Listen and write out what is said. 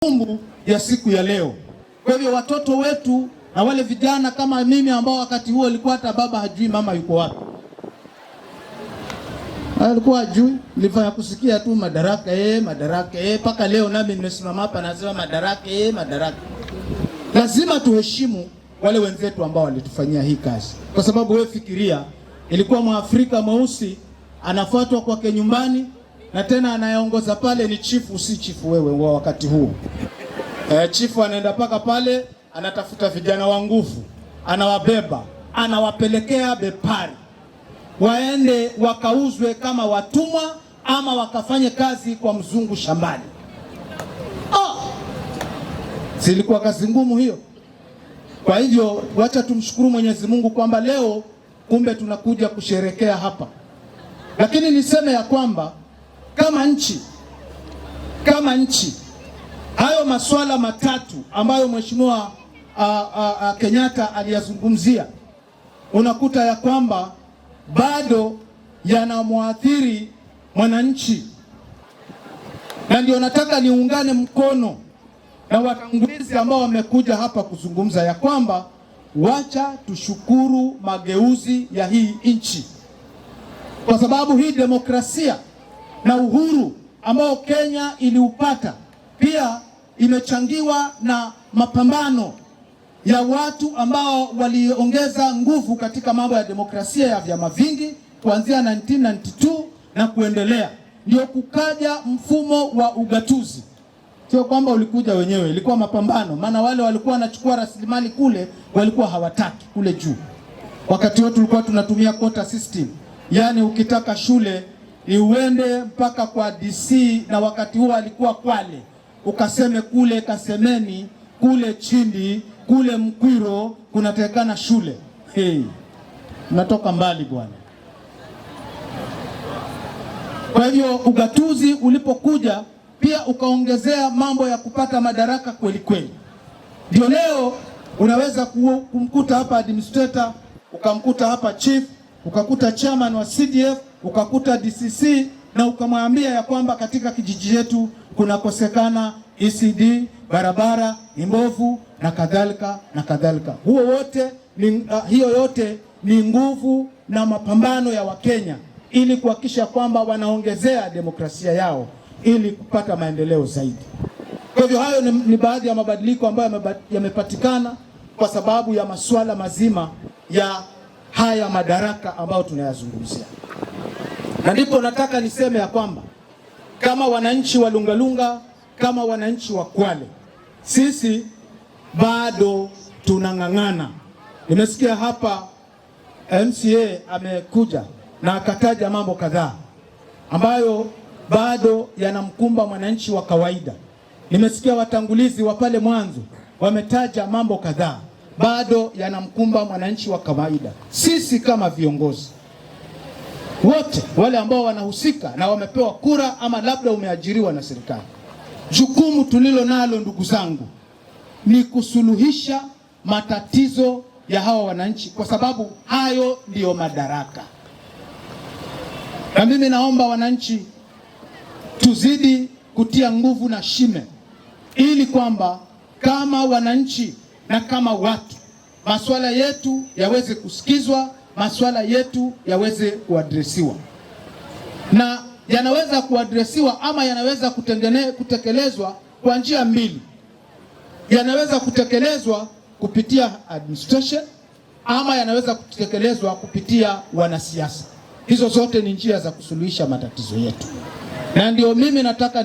kumbu ya siku ya leo. Kwa hivyo watoto wetu na wale vijana kama mimi ambao wakati huo alikuwa hata baba hajui mama yuko wapi. Alikuwa hajui, nilifanya kusikia tu madaraka madaraka paka leo nami nimesimama hapa nasema madaraka. Lazima tuheshimu wale wenzetu ambao walitufanyia hii kazi. Kwa sababu wewe fikiria, ilikuwa Mwafrika mweusi anafuatwa kwake nyumbani na tena anayeongoza pale ni chifu, si chifu wewe wa wakati huu. Chifu anaenda paka pale, anatafuta vijana wa nguvu, anawabeba, anawapelekea bepari, waende wakauzwe kama watumwa ama wakafanye kazi kwa mzungu shambani. Silikuwa kazi ngumu hiyo. Kwa hivyo wacha tumshukuru Mwenyezi Mungu kwamba leo kumbe tunakuja kusherekea hapa. Lakini niseme ya kwamba kama nchi hayo masuala matatu ambayo Mheshimiwa Kenyatta aliyazungumzia, unakuta ya kwamba bado yanamwathiri mwananchi, na ndio nataka niungane mkono na watangulizi ambao wamekuja hapa kuzungumza ya kwamba wacha tushukuru mageuzi ya hii nchi, kwa sababu hii demokrasia na uhuru ambao Kenya iliupata pia imechangiwa na mapambano ya watu ambao waliongeza nguvu katika mambo ya demokrasia ya vyama vingi kuanzia 1992 na kuendelea. Ndio kukaja mfumo wa ugatuzi. Sio kwamba ulikuja wenyewe, ilikuwa mapambano, maana wale walikuwa wanachukua rasilimali kule walikuwa hawataki kule juu. Wakati wote tulikuwa tunatumia quota system. Yaani ukitaka shule ni uende mpaka kwa DC, na wakati huo alikuwa Kwale, ukaseme kule Kasemeni, kule Chindi, kule Mkwiro kunatekana shule. Unatoka mbali bwana. Kwa hivyo ugatuzi ulipokuja pia ukaongezea mambo ya kupata madaraka kweli kweli. Ndio leo unaweza kumkuta hapa administrator, ukamkuta hapa chief, ukakuta chairman wa CDF, ukakuta DCC, na ukamwambia ya kwamba katika kijiji chetu kunakosekana ECD, barabara mbovu na kadhalika na kadhalika. Hiyo yote ni nguvu na mapambano ya Wakenya ili kuhakikisha kwamba wanaongezea demokrasia yao ili kupata maendeleo zaidi. Kwa hivyo hayo ni baadhi ya mabadiliko ambayo yamepatikana kwa sababu ya masuala mazima ya haya madaraka ambayo tunayazungumzia. Na ndipo nataka niseme ya kwamba kama wananchi wa Lungalunga, kama wananchi wa Kwale, sisi bado tunang'ang'ana. Nimesikia hapa MCA amekuja na akataja mambo kadhaa ambayo bado yanamkumba mwananchi wa kawaida. Nimesikia watangulizi wa pale mwanzo wametaja mambo kadhaa bado yanamkumba mwananchi wa kawaida. Sisi kama viongozi wote wale ambao wanahusika na wamepewa kura ama labda umeajiriwa na serikali, jukumu tulilo nalo ndugu zangu ni kusuluhisha matatizo ya hawa wananchi, kwa sababu hayo ndiyo madaraka. Na mimi naomba wananchi tuzidi kutia nguvu na shime ili kwamba kama wananchi na kama watu masuala yetu yaweze kusikizwa, masuala yetu yaweze kuadresiwa. Na yanaweza kuadresiwa ama yanaweza kutekelezwa kwa njia mbili. Yanaweza kutekelezwa kupitia administration ama yanaweza kutekelezwa kupitia wanasiasa. Hizo zote ni njia za kusuluhisha matatizo yetu. Na ndio mimi nataka